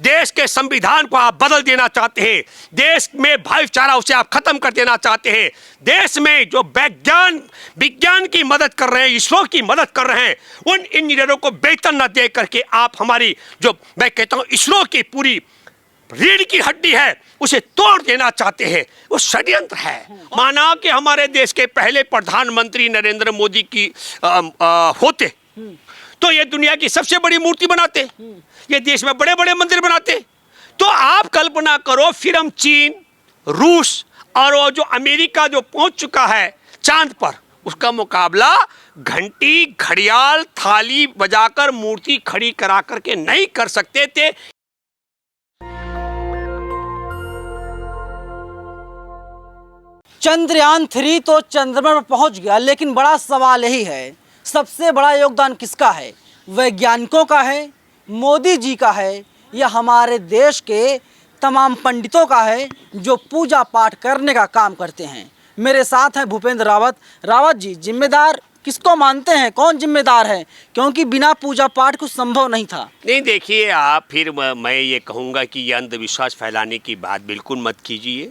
देश के संविधान को आप बदल देना चाहते हैं, देश में भाईचारा उसे आप खत्म कर देना चाहते हैं, देश में जो विज्ञान की मदद कर रहे हैं, इसरो की मदद कर रहे हैं, उन इंजीनियरों को वेतन न दे करके आप हमारी जो मैं कहता हूं इसरो की पूरी रीढ़ की हड्डी है उसे तोड़ देना चाहते हैं। वो षड्यंत्र है। माना कि हमारे देश के पहले प्रधानमंत्री नरेंद्र मोदी की होते तो ये दुनिया की सबसे बड़ी मूर्ति बनाते, ये देश में बड़े बड़े मंदिर बनाते। तो आप कल्पना करो, फिर हम चीन, रूस और वो जो अमेरिका जो पहुंच चुका है चांद पर, उसका मुकाबला घंटी, घड़ियाल, थाली बजाकर मूर्ति खड़ी करा करके नहीं कर सकते थे। चंद्रयान 3 तो चंद्रमा पर पहुंच गया, लेकिन बड़ा सवाल यही है, सबसे बड़ा योगदान किसका है? वैज्ञानिकों का है, मोदी जी का है, या हमारे देश के तमाम पंडितों का है जो पूजा पाठ करने का काम करते हैं? मेरे साथ हैं भूपेंद्र रावत। रावत जी, जिम्मेदार किसको मानते हैं, कौन जिम्मेदार है? क्योंकि बिना पूजा पाठ कुछ संभव नहीं था। नहीं, देखिए आप, फिर मैं ये कहूँगा कि ये अंधविश्वास फैलाने की बात बिल्कुल मत कीजिए।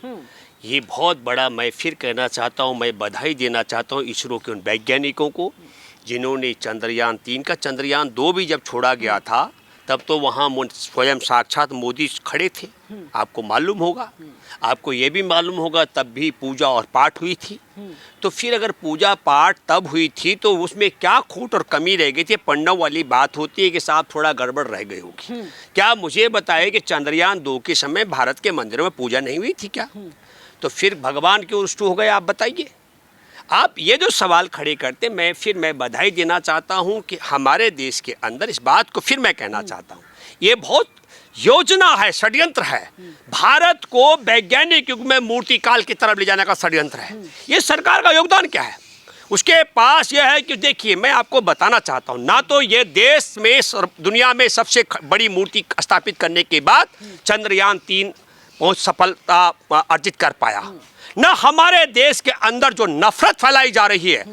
ये बहुत बड़ा, मैं फिर कहना चाहता हूँ, मैं बधाई देना चाहता हूँ इसरो के उन वैज्ञानिकों को जिन्होंने चंद्रयान 3 का, चंद्रयान 2 भी जब छोड़ा गया था तब तो वहाँ स्वयं साक्षात मोदी खड़े थे, आपको मालूम होगा। आपको ये भी मालूम होगा तब भी पूजा और पाठ हुई थी। तो फिर अगर पूजा पाठ तब हुई थी तो उसमें क्या खोट और कमी रह गई थी? पंडों वाली बात होती है कि साहब थोड़ा गड़बड़ रह गई होगी। क्या मुझे बताए कि चंद्रयान 2 के समय भारत के मंदिरों में पूजा नहीं हुई थी क्या? तो फिर भगवान क्यों रुष्ट हो गए, आप बताइए। आप ये जो सवाल खड़े करते, मैं बधाई देना चाहता हूं कि हमारे देश के अंदर इस बात को फिर मैं कहना चाहता हूं, ये बहुत योजना है, षड्यंत्र है। भारत को वैज्ञानिक युग में मूर्ति काल की तरफ ले जाने का षड्यंत्र है। ये सरकार का योगदान क्या है? उसके पास यह है कि देखिए, मैं आपको बताना चाहता हूं, ना तो ये देश में दुनिया में सबसे बड़ी मूर्ति स्थापित करने के बाद चंद्रयान 3 बहुत सफलता अर्जित कर पाया, न हमारे देश के अंदर जो नफरत फैलाई जा रही है,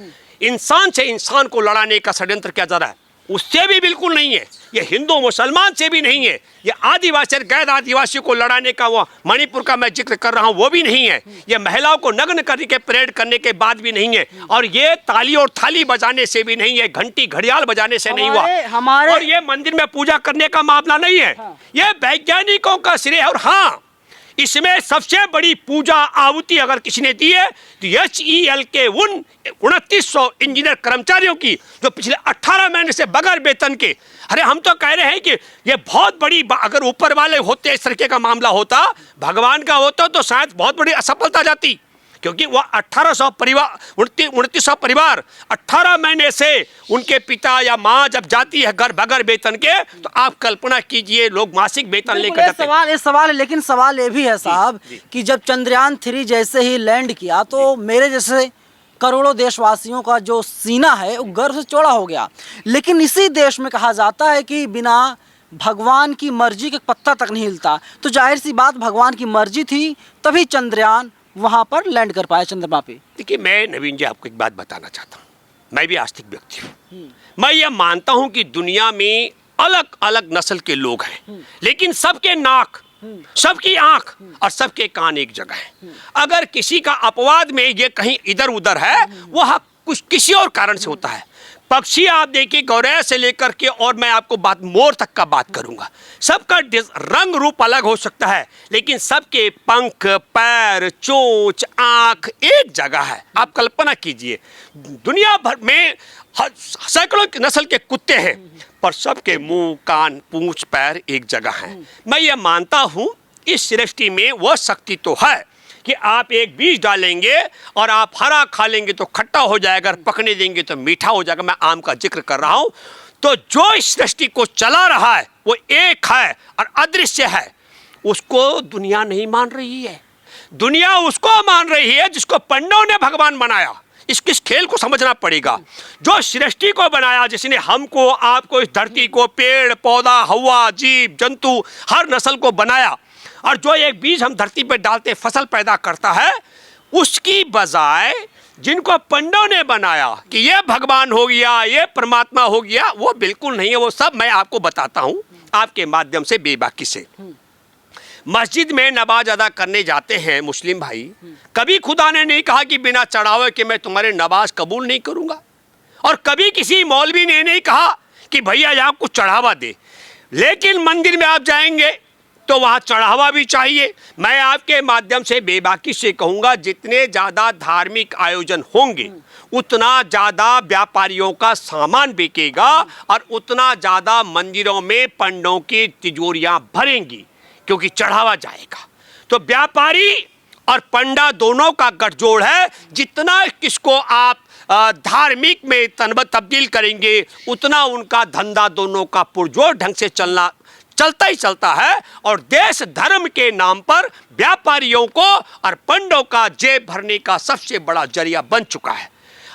इंसान से इंसान को लड़ाने का षड्यंत्र किया जा रहा है, उससे भी बिल्कुल नहीं है। ये हिंदू मुसलमान से भी नहीं है। ये आदिवासी और गैर आदिवासी को लड़ाने का, वो मणिपुर का मैं जिक्र कर रहा हूँ, वो भी नहीं है। ये महिलाओं को नग्न करके परेड करने के बाद भी नहीं है। और ये ताली और थाली बजाने से भी नहीं है, घंटी घड़ियाल बजाने से नहीं हुआ। और ये मंदिर में पूजा करने का मामला नहीं है। ये वैज्ञानिकों का श्रेय है। और हाँ, इसमें सबसे बड़ी पूजा आहुति अगर किसी ने दी है तो HEL के उन 2900 इंजीनियर कर्मचारियों की जो पिछले 18 महीने से बगैर वेतन के, अरे हम तो कह रहे हैं कि ये बहुत बड़ी, अगर ऊपर वाले होते, इस तरीके का मामला होता, भगवान का होता, तो शायद बहुत बड़ी असफलता जाती। क्योंकि वह 1800 परिवार, 2900 परिवार 18 महीने से उनके पिता या माँ जब जाती है घर बगैर वेतन के, तो आप कल्पना कीजिए लोग मासिक वेतन लेकर जाते हैं। सवाल है, लेकिन सवाल ये भी है साहब कि जब चंद्रयान 3 जैसे ही लैंड किया तो मेरे जैसे करोड़ों देशवासियों का जो सीना है वो गर्व से चौड़ा हो गया। लेकिन इसी देश में कहा जाता है कि बिना भगवान की मर्जी के पत्ता तक नहीं हिलता। तो जाहिर सी बात, भगवान की मर्जी थी तभी चंद्रयान वहां पर लैंड कर पाया चंद्रमा पे। देखिए, मैं नवीन जी आपको एक बात बताना चाहता हूँ, मैं भी आस्तिक व्यक्ति हूँ। मैं ये मानता हूँ कि दुनिया में अलग अलग नस्ल के लोग हैं, लेकिन सबके नाक, सबकी आंख और सबके कान एक जगह है। अगर किसी का अपवाद में ये कहीं इधर उधर है, वह कुछ किसी और कारण से होता है। पक्षी आप देखिए, गौरैया से लेकर के, और मैं आपको बात मोर तक का बात करूंगा, सबका रंग रूप अलग हो सकता है, लेकिन सबके पंख, पैर, चोंच, आंख एक जगह है। आप कल्पना कीजिए, दुनिया भर में सैकड़ों नस्ल के कुत्ते हैं, पर सबके मुंह, कान, पूंछ, पैर एक जगह हैं। मैं ये मानता हूं इस सृष्टि में वह शक्ति तो है कि आप एक बीज डालेंगे और आप हरा खा लेंगे तो खट्टा हो जाएगा, पकने देंगे तो मीठा हो जाएगा। मैं आम का जिक्र कर रहा हूं। तो जो इस सृष्टि को चला रहा है वो एक है और अदृश्य है। उसको दुनिया नहीं मान रही है। दुनिया उसको मान रही है जिसको पंडों ने भगवान बनाया। इस खेल को समझना पड़ेगा। जो सृष्टि को बनाया, जिसने हमको, आपको, इस धरती को, पेड़ पौधा, हवा, जीव जंतु, हर नस्ल को बनाया, और जो एक बीज हम धरती पर डालते फसल पैदा करता है, उसकी बजाय जिनको पंडों ने बनाया कि ये भगवान हो गया, ये परमात्मा हो गया, वो बिल्कुल नहीं है। वो सब मैं आपको बताता हूँ, आपके माध्यम से बेबाकी से, मस्जिद में नमाज अदा करने जाते हैं मुस्लिम भाई, कभी खुदा ने नहीं कहा कि बिना चढ़ावे के मैं तुम्हारे नमाज कबूल नहीं करूंगा, और कभी किसी मौलवी ने नहीं कहा कि भैया यहाँ कुछ चढ़ावा दे। लेकिन मंदिर में आप जाएंगे तो वहाँ चढ़ावा भी चाहिए। मैं आपके माध्यम से बेबाकी से कहूँगा, जितने ज़्यादा धार्मिक आयोजन होंगे उतना ज़्यादा व्यापारियों का सामान बिकेगा और उतना ज़्यादा मंदिरों में पंडों की तिजोरियाँ भरेंगी, क्योंकि चढ़ावा जाएगा। तो व्यापारी और पंडा दोनों का गठजोड़ है। जितना किसको आप धार्मिक में तब्दील करेंगे उतना उनका धंधा दोनों का पुरजोर ढंग से चलता ही चलता है। और देश धर्म के नाम पर व्यापारियों को और पंडों का जेब भरने का सबसे बड़ा जरिया बन चुका है।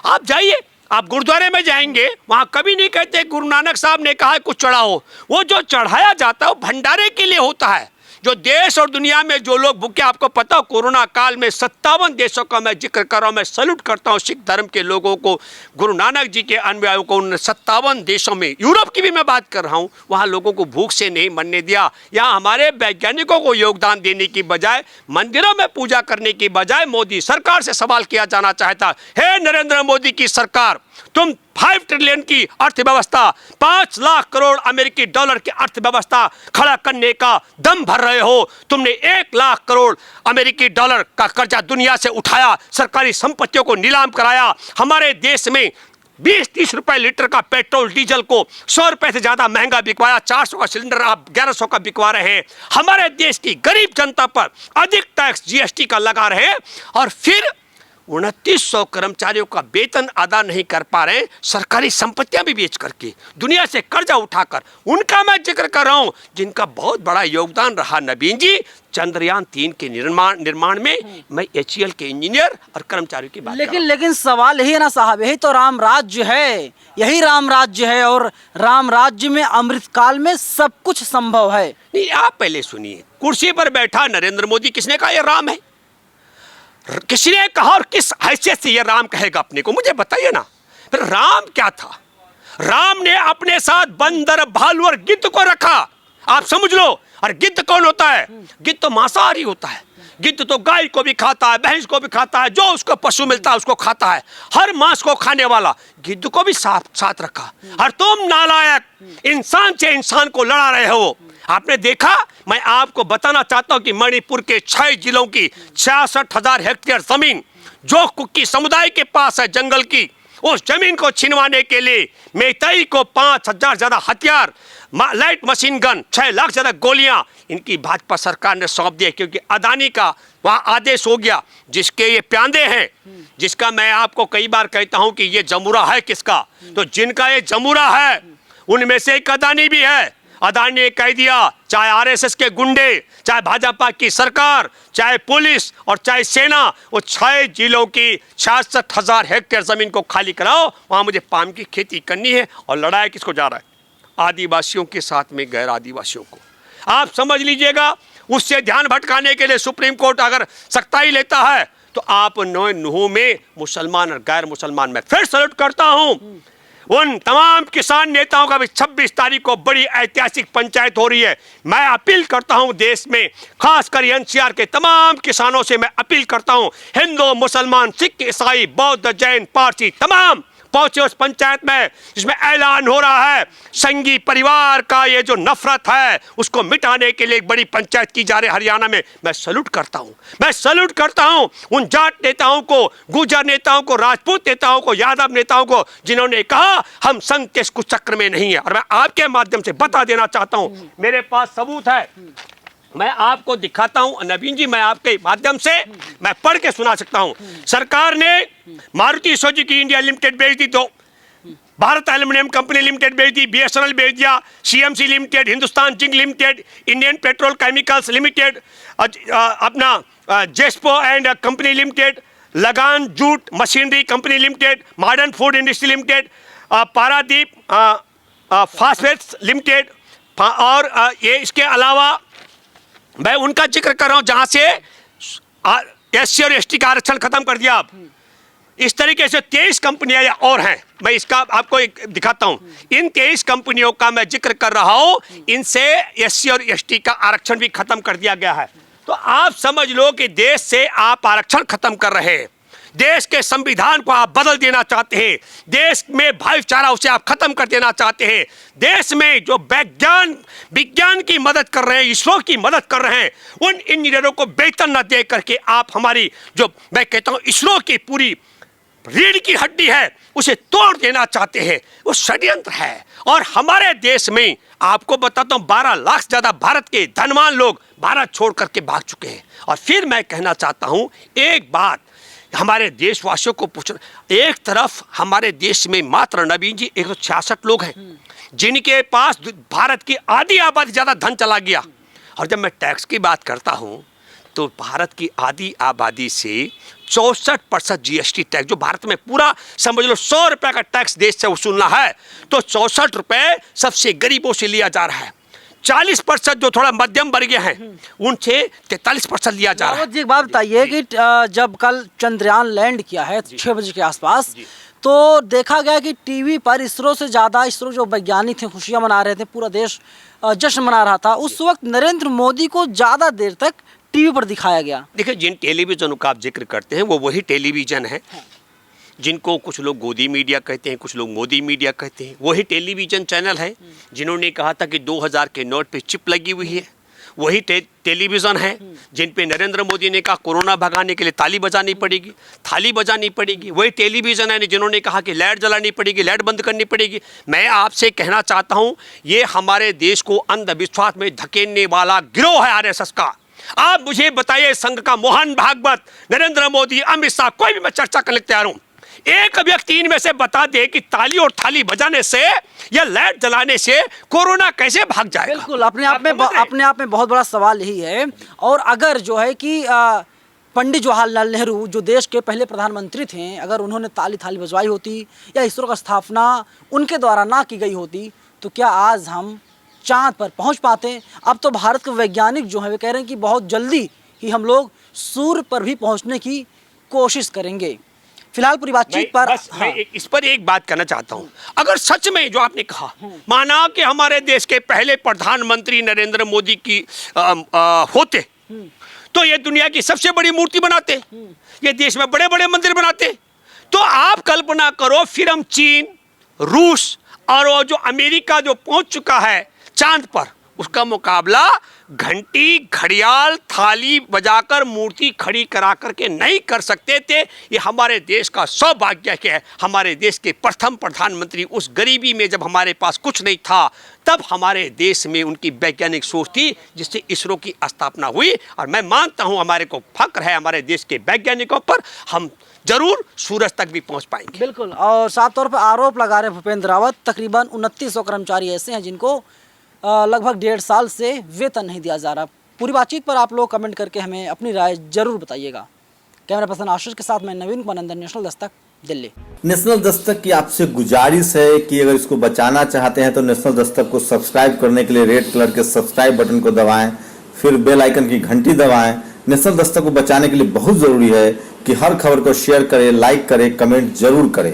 आप जाइए, आप गुरुद्वारे में जाएंगे, वहाँ कभी नहीं कहते गुरु नानक साहब ने कहा कुछ चढ़ाओ। वो जो चढ़ाया जाता है वो भंडारे के लिए होता है। जो देश और दुनिया में जो लोग भूखे, आपको पता हो कोरोना काल में 57 देशों का मैं जिक्र कर रहा हूँ। मैं सैल्यूट करता हूँ सिख धर्म के लोगों को, गुरु नानक जी के अनुयायियों को। उन 57 देशों में, यूरोप की भी मैं बात कर रहा हूँ, वहाँ लोगों को भूख से नहीं मरने दिया। यहाँ हमारे वैज्ञानिकों को योगदान देने की बजाय, मंदिरों में पूजा करने की बजाय मोदी सरकार से सवाल किया जाना चाहता, हे नरेंद्र मोदी की सरकार, तुम 5 ट्रिलियन की अर्थव्यवस्था, 5 लाख करोड़ अमेरिकी डॉलर की अर्थव्यवस्था खड़ा करने का दम भर रहे हो। तुमने 1 लाख करोड़ अमेरिकी डॉलर का कर्जा दुनिया से उठाया, सरकारी संपत्तियों को नीलाम कराया। हमारे देश में 20-30 रुपए लीटर का पेट्रोल डीजल को 100 रुपए से ज्यादा महंगा बिकवाया। 400 का सिलेंडर आप 1100 का बिकवा रहे हैं। हमारे देश की गरीब जनता पर अधिक टैक्स जीएसटी का लगा रहे हैं, और फिर 2900 कर्मचारियों का वेतन अदा नहीं कर पा रहे हैं, सरकारी संपत्तियां भी बेच करके, दुनिया से कर्जा उठाकर। उनका मैं जिक्र कर रहा हूं जिनका बहुत बड़ा योगदान रहा। नवीन जी, चंद्रयान 3 के निर्माण में मैं HCL के इंजीनियर और कर्मचारियों की बात लेकिन सवाल यही है ना साहब, यही तो राम राज्य है, यही राम राज्य है, और राम राज्य में अमृतकाल में सब कुछ संभव है। नहीं, आप पहले सुनिए। कुर्सी पर बैठा नरेंद्र मोदी, किसने कहा ये राम है? किसी ने कहा, और किस हैसियत से ये राम कहेगा अपने को, मुझे बताइए ना। फिर राम क्या था? राम ने अपने साथ बंदर, भालू और गिद्ध को रखा, आप समझ लो। और गिद्ध कौन होता है? गिद्ध तो मांसाहारी होता है। गिद्ध तो गाय को भी खाता है, भैंस को भी खाता है, जो उसको पशु मिलता है उसको खाता है, हर मांस को खाने वाला गिद्ध को भी साथ रखा। और तुम नालायक इंसान से इंसान को लड़ा रहे हो। आपने देखा, मैं आपको बताना चाहता हूं कि मणिपुर के 6 जिलों की 66,000 हेक्टेयर जमीन जो कुकी समुदाय के पास है, जंगल की, उस जमीन को छिनवाने के लिए मेइतेई को 5,000 ज्यादा हथियार, लाइट मशीन गन, 6 लाख ज्यादा गोलियां इनकी भाजपा सरकार ने सौंप दिया, क्योंकि अदानी का वहां आदेश हो गया। जिसके ये प्यांदे हैं, जिसका मैं आपको कई बार कहता हूं कि ये जमूरा है किसका, तो जिनका ये जमूरा है उनमें से एक अदानी भी है। अदानी ने कह दिया, चाहे आरएसएस के गुंडे, चाहे भाजपा की सरकार, चाहे पुलिस और चाहे सेना, वो 6 जिलों की 66,000 हेक्टेयर जमीन को खाली कराओ, वहां मुझे पाम की खेती करनी है। और लड़ाई किसको जा रहा है? आदिवासियों के साथ में गैर आदिवासियों को। आप समझ लीजिएगा, उससे ध्यान भटकाने के लिए सुप्रीम कोर्ट अगर सख्ताई लेता है तो आप नुह में मुसलमान और गैर मुसलमान में फिर सैल्यूट करता हूं। उन तमाम किसान नेताओं का भी 26 तारीख को बड़ी ऐतिहासिक पंचायत हो रही है। मैं अपील करता हूं देश में, खासकर एनसीआर के तमाम किसानों से मैं अपील करता हूं, हिंदू, मुसलमान, सिख, ईसाई, बौद्ध, जैन, पारसी तमाम पहुंचे उस पंचायत में, जिसमें ऐलान हो रहा है संघी परिवार का ये जो नफरत है उसको मिटाने के लिए एक बड़ी पंचायत की जा रही है हरियाणा में। मैं सैल्यूट करता हूं, मैं सैल्यूट करता हूं उन जाट नेताओं को, गुर्जर नेताओं को, राजपूत नेताओं को, यादव नेताओं को, जिन्होंने कहा हम संघ के कुचक्र में नहीं है। और मैं आपके माध्यम से बता देना चाहता हूं, मेरे पास सबूत है, मैं आपको दिखाता हूं। नवीन जी, मैं आपके माध्यम से मैं पढ़ के सुना सकता हूं। सरकार ने मारुति सुजुकी इंडिया लिमिटेड बेच दी, तो भारत एल्युमिनियम कंपनी लिमिटेड बेच दी, BSNL बेच दिया, CMC limited, Hindustan zinc limited, Indian petrol chemicals limited, अपना Jessop and company limited, Lagan jute machinery company limited, modern food industry limited, Paradeep phosphates limited, और ये इसके अलावा मैं उनका जिक्र कर रहा हूं जहां से SC और ST का आरक्षण खत्म कर दिया। आप इस तरीके से 23 कंपनियां और हैं। मैं इसका आपको एक दिखाता हूं। इन 23 कंपनियों का मैं जिक्र कर रहा हूं, इनसे एससी और एसटी का आरक्षण भी खत्म कर दिया गया है। तो आप समझ लो कि देश से आप आरक्षण खत्म कर रहे हैं, देश के संविधान को आप बदल देना चाहते हैं, देश में भाईचारा उसे आप खत्म कर देना चाहते हैं, देश में जो विज्ञान की मदद कर रहे हैं, इसरो की मदद कर रहे हैं, उन इंजीनियरों को वेतन न दे करके आप हमारी जो मैं कहता हूं इसरो की पूरी रीढ़ की हड्डी है उसे तोड़ देना चाहते हैं। वो षड्यंत्र है। और हमारे देश में आपको बताता हूं 12 लाख से ज्यादा भारत के धनवान लोग भारत छोड़ करके भाग चुके हैं। और फिर मैं कहना चाहता हूं एक बात हमारे देशवासियों को पूछना, एक तरफ हमारे देश में मात्र नवीन जी 166 लोग हैं जिनके पास भारत की आधी आबादी ज्यादा धन चला गया। और जब मैं टैक्स की बात करता हूं तो भारत की आधी आबादी से 64% जीएसटी टैक्स, जो भारत में पूरा समझ लो 100 रुपए का टैक्स देश से वसूलना है तो 64 रुपए सबसे गरीबों से लिया जा रहा है। 40% जो थोड़ा मध्यम वर्गीय हैं उनसे 43% लिया जा रहा है। जी एक बात बताइए कि जब कल चंद्रयान लैंड किया है 6 बजे के आसपास, तो देखा गया कि टीवी पर इसरो से ज़्यादा इसरो जो वैज्ञानिक थे खुशियां मना रहे थे, पूरा देश जश्न मना रहा था। उस वक्त नरेंद्र मोदी को ज़्यादा देर तक टीवी पर दिखाया गया। देखिए, जिन टेलीविजन का आप जिक्र करते हैं वो वही टेलीविजन है जिनको कुछ लोग गोदी मीडिया कहते हैं, कुछ लोग मोदी मीडिया कहते हैं। वही टेलीविजन चैनल है जिन्होंने कहा था कि 2000 के नोट पे चिप लगी हुई है। वही टेलीविज़न है जिन पे नरेंद्र मोदी ने कहा कोरोना भगाने के लिए ताली बजानी पड़ेगी, थाली बजानी पड़ेगी। वही टेलीविज़न है जिन्होंने कहा कि लाइट जलानी पड़ेगी, लाइट बंद करनी पड़ेगी। मैं आपसे कहना चाहता हूँ ये हमारे देश को अंधविश्वास में धकेलने वाला गिरोह है आरएसएस का। आप मुझे बताइए, संघ का मोहन भागवत, नरेंद्र मोदी, अमित शाह, कोई भी मैं चर्चा करने तैयार हूँ। एक व्यक्ति इनमें से बता दे कि ताली और थाली बजाने से या लाइट जलाने से कोरोना कैसे भाग जाएगा। बिल्कुल, अपने आप में बहुत बड़ा सवाल यही है। और अगर जो है कि पंडित जवाहरलाल नेहरू जो देश के पहले प्रधानमंत्री थे, अगर उन्होंने ताली थाली बजवाई होती या इसरो का स्थापना उनके द्वारा ना की गई होती तो क्या आज हम चांद पर पहुंच पाते। अब तो भारत के वैज्ञानिक जो हैं वे कह रहे हैं कि बहुत जल्दी ही हम लोग सूर्य पर भी पहुंचने की कोशिश करेंगे। फिलहाल पूरी बातचीत पर मैं इस पर एक बात करना चाहता हूं। अगर सच में जो आपने कहा, माना कि हमारे देश के पहले प्रधानमंत्री नरेंद्र मोदी की होते तो ये दुनिया की सबसे बड़ी मूर्ति बनाते, ये देश में बड़े बड़े मंदिर बनाते। तो आप कल्पना करो, फिर हम चीन, रूस और वो जो अमेरिका जो पहुंच चुका है चांद पर, उसका मुकाबला घंटी, घड़ियाल, थाली बजाकर मूर्ति खड़ी करा करके नहीं कर सकते थे। ये हमारे देश का सौभाग्य है। हमारे देश के प्रथम प्रधानमंत्री उस गरीबी में, जब हमारे पास कुछ नहीं था, तब हमारे देश में उनकी वैज्ञानिक सोच थी जिससे इसरो की स्थापना हुई। और मैं मानता हूँ हमारे को फक्र है हमारे देश के वैज्ञानिकों पर, हम जरूर सूरज तक भी पहुँच पाएंगे। बिल्कुल। और साफ तौर पर आरोप लगा रहे भूपेंद्र रावत, तकरीबन 2900 कर्मचारी ऐसे हैं जिनको लगभग 1.5 साल से वेतन नहीं दिया जा रहा। पूरी बातचीत पर आप लोग कमेंट करके हमें अपनी राय जरूर बताइएगा। कैमरा पर्सन आशीष के साथ मैं नवीन कुमार नंदन, नेशनल दस्तक, दिल्ली। नेशनल दस्तक की आपसे गुजारिश है कि अगर इसको बचाना चाहते हैं तो नेशनल दस्तक को सब्सक्राइब करने के लिए रेड कलर के सब्सक्राइब बटन को दबाएं, फिर बेल आइकन की घंटी दबाएं। नेशनल दस्तक को बचाने के लिए बहुत जरूरी है कि हर खबर को शेयर करें, लाइक करें, कमेंट जरूर करें।